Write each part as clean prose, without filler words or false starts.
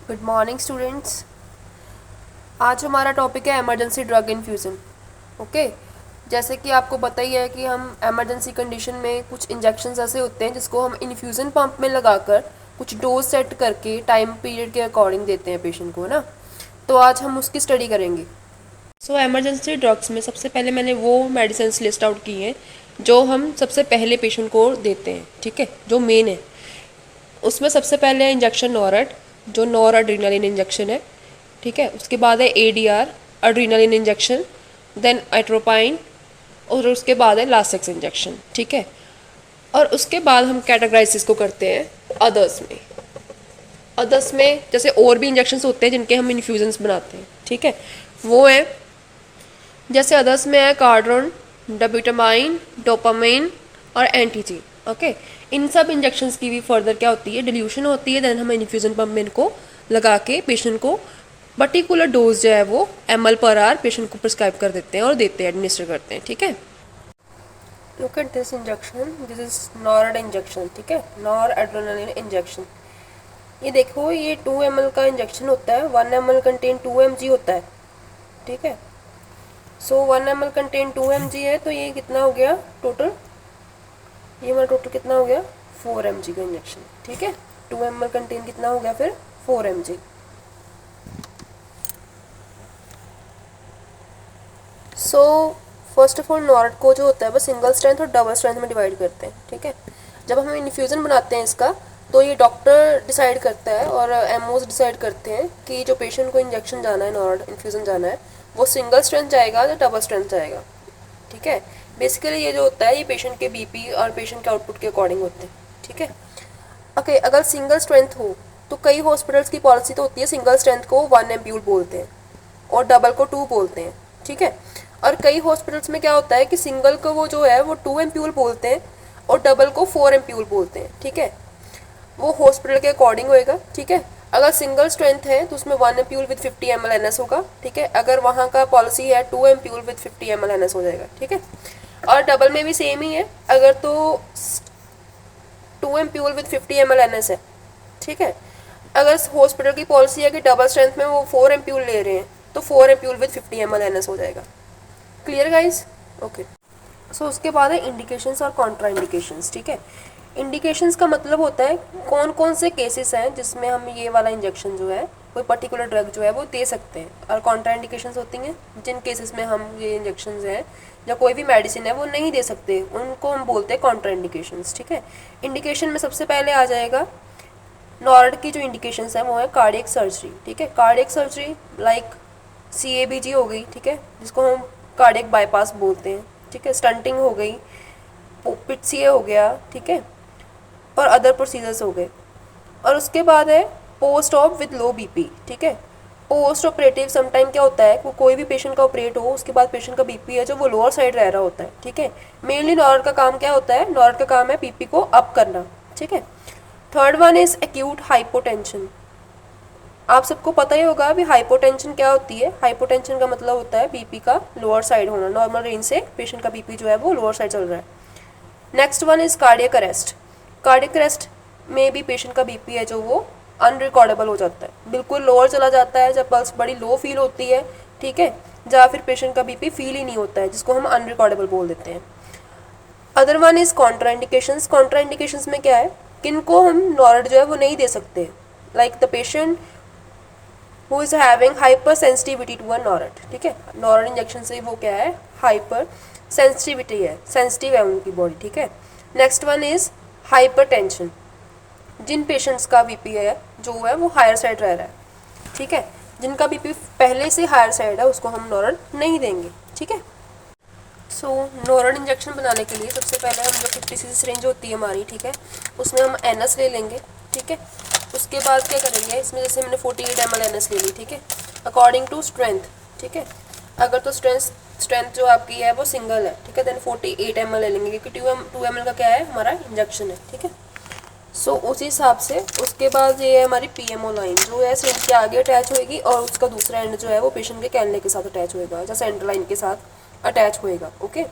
Good morning students. आज हमारा topic है इमरजेंसी ड्रग इन्फ्यूज़न। ओके, जैसे कि आपको पता ही है कि हम इमरजेंसी कंडीशन में कुछ इंजेक्शन ऐसे होते हैं जिसको हम इन्फ्यूज़न पंप में लगाकर कुछ डोज सेट करके टाइम पीरियड के अकॉर्डिंग देते हैं पेशेंट को, है ना। तो आज हम उसकी स्टडी करेंगे। इमरजेंसी ड्रग्स में सबसे पहले मैंने वो मेडिसिन लिस्ट आउट की हैं जो हम सबसे पहले पेशेंट को देते हैं, ठीक है, जो मेन है। उसमें सबसे पहले है इंजेक्शन नॉरेट, जो नॉर एड्रीनलिन इंजेक्शन है, ठीक है। उसके बाद है ADR, adrenaline injection, then atropine, और उसके बाद है लासेक्स इंजेक्शन, ठीक है। और उसके बाद हम कैटेगराइज इसको करते हैं अदर्स में। अदर्स में जैसे और भी इंजेक्शन्स होते हैं जिनके हम इन्फ्यूजन्स बनाते हैं, ठीक है। वो है जैसे अदर्स में है कार्डोन, डब्यूटामाइन, डोपामाइन और एंटीजी। ओके, इन सब इंजेक्शंस की भी फर्दर क्या होती है, डिल्यूशन होती है। देन हम इन्फ्यूज़न पम्प में इनको लगा के पेशेंट को पर्टिकुलर डोज जो है वो ml पर आवर पेशेंट को प्रिस्क्राइब कर देते हैं और देते हैं, एडमिनिस्टर करते हैं, ठीक है। Look at this injection, this is norad injection, ठीक है, नॉर एड्रेनालिन इंजेक्शन। ये देखो, ये 2 ml का इंजेक्शन होता है। 1 ml कंटेन 2 mg होता है, ठीक है। सो 1 ml कंटेन 2 mg है, तो ये कितना हो गया टोटल, ये हमारा टोटल कितना हो गया 4 mg का इंजेक्शन, ठीक है। 2 ml कंटेन कितना हो गया फिर 4 mg। So first of all Nord को जो होता है वो सिंगल स्ट्रेंथ और डबल स्ट्रेंथ में डिवाइड करते हैं, ठीक है। जब हम इन्फ्यूज़न बनाते हैं इसका, तो ये डॉक्टर डिसाइड करता है और एमओज डिसाइड करते हैं कि जो पेशेंट को इंजेक्शन जाना है, नॉर्ड इन्फ्यूज़न जाना है, वो सिंगल स्ट्रेंथ जाएगा या डबल स्ट्रेंथ जाएगा, ठीक है। बेसिकली ये जो होता है ये पेशेंट के बीपी और पेशेंट के आउटपुट के अकॉर्डिंग होते हैं, ठीक है। ओके, अगर सिंगल स्ट्रेंथ हो तो कई हॉस्पिटल्स की पॉलिसी तो होती है सिंगल स्ट्रेंथ को 1 एम्प्यूल बोलते हैं और डबल को 2 बोलते हैं, ठीक है। और कई हॉस्पिटल्स में क्या होता है कि सिंगल को वो जो है वो 2 एम्प्यूल बोलते हैं और डबल को 4 एम्प्यूल बोलते हैं, ठीक है। वो हॉस्पिटल के अकॉर्डिंग होएगा, ठीक है। अगर सिंगल स्ट्रेंथ है तो उसमें 1 एम्प्यूल विद 50 ml NS होगा, ठीक है। अगर वहाँ का पॉलिसी है 2 एम्प्यूल विद 50 ml NS हो जाएगा, ठीक है। और डबल में भी सेम ही है, अगर तो 2 एम्प्यूल विद 50 ml NS है, ठीक है। अगर हॉस्पिटल की पॉलिसी है कि डबल स्ट्रेंथ में वो 4 एम्प्यूल ले रहे हैं तो 4 एम्प्यूल विद 50 ml NS हो जाएगा। Clear guys? ओके। सो उसके बाद है इंडिकेशंस और कॉन्ट्रा इंडिकेशंस, ठीक है। इंडिकेशंस का मतलब होता है कौन कौन से केसेस हैं जिसमें हम ये वाला इंजेक्शन जो है, कोई पर्टिकुलर ड्रग जो है वो दे सकते हैं। और कॉन्ट्रा इंडिकेशंस होती हैं जिन केसेस में हम ये इंजेक्शन हैं या कोई भी मेडिसिन है वो नहीं दे सकते, उनको हम बोलते हैं कॉन्ट्रा इंडिकेशंस, ठीक है। इंडिकेशन में सबसे पहले आ जाएगा नॉर्ड की जो इंडिकेशंस है वो है कार्डियक सर्जरी, ठीक है। कार्डियक सर्जरी लाइक CABG हो गई, ठीक है, जिसको हम कार्डियक बाईपास बोलते हैं, ठीक है। स्टंटिंग हो गई, पिटसीए हो गया, ठीक है, और अदर प्रोसीजर्स हो गए। और उसके बाद है post op with low BP, ठीक है। पोस्ट ऑपरेटिव समटाइम क्या होता है कि कोई भी पेशेंट का ऑपरेट हो उसके बाद पेशेंट का बीपी है जो वो लोअर साइड रह रहा होता है, ठीक है। मेनली नॉर्ड का काम क्या होता है, नॉर्ड का काम है बीपी को अप करना, ठीक है। Third one is acute hypotension. आप सबको पता ही होगा अभी हाइपोटेंशन क्या होती है। हाइपोटेंशन का मतलब होता है बीपी का लोअर साइड होना, नॉर्मल रेंज से पेशेंट का बीपी जो है वो लोअर साइड चल रहा है। Next one is cardiac arrest. Cardiac arrest में भी पेशेंट का बीपी है जो वो अनरिकॉर्डेबल हो जाता है, बिल्कुल लोअर चला जाता है जब पल्स बड़ी लो फील होती है, ठीक है, या फिर पेशेंट का बीपी फील ही नहीं होता है, जिसको हम अनरिकॉर्डेबल बोल देते हैं। Other one is contraindications. Contraindications में क्या है, किनको हम नॉर्ड जो है वो नहीं दे सकते, like the patient who is having hyper sensitivity to a norad, ठीक है। नॉरेट इंजेक्शन से वो क्या है, हाइपर सेंसिटिविटी है, सेंसिटिव है उनकी बॉडी, ठीक है। Next one is hypertension. जिन पेशेंट्स का बीपी है जो है वो हायर साइड रह रहा है, ठीक है, जिनका बीपी पहले से हायर साइड है उसको हम नॉरेट नहीं देंगे, ठीक है। सो नॉरेट इंजेक्शन बनाने के लिए सबसे पहले हम जो 50cc सिरिंज होती है हमारी, ठीक है, उसमें हम NS ले लेंगे, ठीक है। उसके बाद क्या करेंगे, इसमें जैसे मैंने 48 ml NS ले ली, ठीक है, अकॉर्डिंग टू स्ट्रेंथ, ठीक है। अगर तो स्ट्रेंथ जो आपकी है वो सिंगल है, ठीक है, देन 48 ml ले लेंगे क्योंकि 2 ml का क्या है हमारा इंजेक्शन है, ठीक है। सो उसी हिसाब से उसके बाद ये है हमारी PMO लाइन जो है सिरिंज के आगे अटैच होएगी और उसका दूसरा एंड जो है वो पेशेंट के कैनले के साथ अटैच होएगा या सेंटर लाइन के साथ अटैच होएगा, ओके।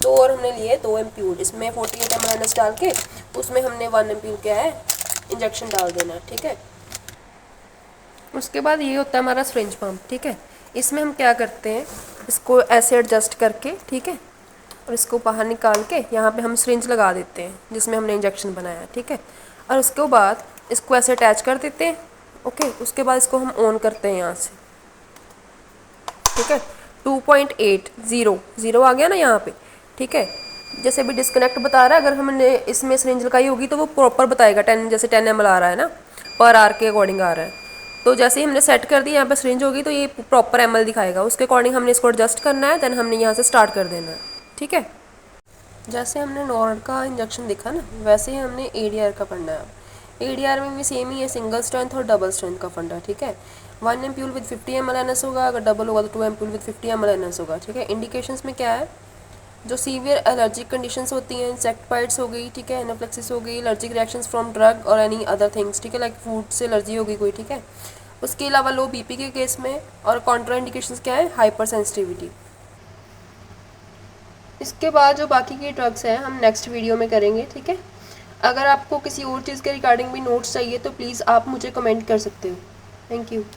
तो और हमने लिए 2 एम्प्यूल, इसमें 48 ml NS डाल के उसमें हमने 1 एम्प्यूल क्या है इंजेक्शन डाल देना है, ठीक है। उसके बाद ये होता है हमारा सिरिंज पंप, ठीक है। इसमें हम क्या करते हैं, इसको ऐसे एडजस्ट करके, ठीक है, और इसको बाहर निकाल के यहाँ पे हम सिरिंज लगा देते हैं जिसमें हमने इंजेक्शन बनाया, ठीक है। और उसके बाद इसको ऐसे अटैच कर देते हैं, ओके। उसके बाद इसको हम ऑन करते हैं यहाँ से, ठीक है। 2.8 0 आ गया ना यहाँ पे, ठीक है। जैसे भी डिस्कनेक्ट बता रहा है, अगर हमने इसमें सिरिंज लगाई होगी तो वो प्रॉपर बताएगा 10, जैसे 10 ml आ रहा है ना, पर आर के अकॉर्डिंग आ रहा है। तो जैसे ही हमने सेट कर दी यहाँ पे सिरिंज होगी तो ये प्रॉपर ml दिखाएगा, उसके अकॉर्डिंग हमने इसको एडजस्ट करना है, देन हमने यहाँ से स्टार्ट कर देना है, ठीक है। जैसे हमने नॉर्ड का इंजेक्शन देखा ना, वैसे ही हमने एडीआर का पढ़ना है। एडीआर में भी सेम ही है, सिंगल स्ट्रेंथ और डबल स्ट्रेंथ का फंडा, ठीक है। 1 एम्प्यूल विद 50 ml एनएस होगा, अगर डबल होगा तो 2 एम्प्यूल विद 50 ml एनएस होगा, ठीक है। इंडिकेशंस में क्या है, जो सीवियर एलर्जिक कंडीशंस होती हैं, इंसेक्ट बाइट्स हो गई, ठीक है, एनाफ्लेक्सिस हो गई, एलर्जिक रिएक्शंस फ्रॉम ड्रग और एनी अदर थिंग्स, ठीक है, लाइक फूड से एलर्जी हो गई कोई, ठीक है। उसके अलावा लो बीपी के केस में, और कॉन्ट्रा इंडिकेशंस क्या है, हाइपर सेंसिटिविटी। इसके बाद जो बाकी की ड्रग्स हैं हम नेक्स्ट वीडियो में करेंगे, ठीक है। अगर आपको किसी और चीज़ के रिगार्डिंग भी नोट्स चाहिए तो प्लीज़ आप मुझे कमेंट कर सकते हो। Thank you.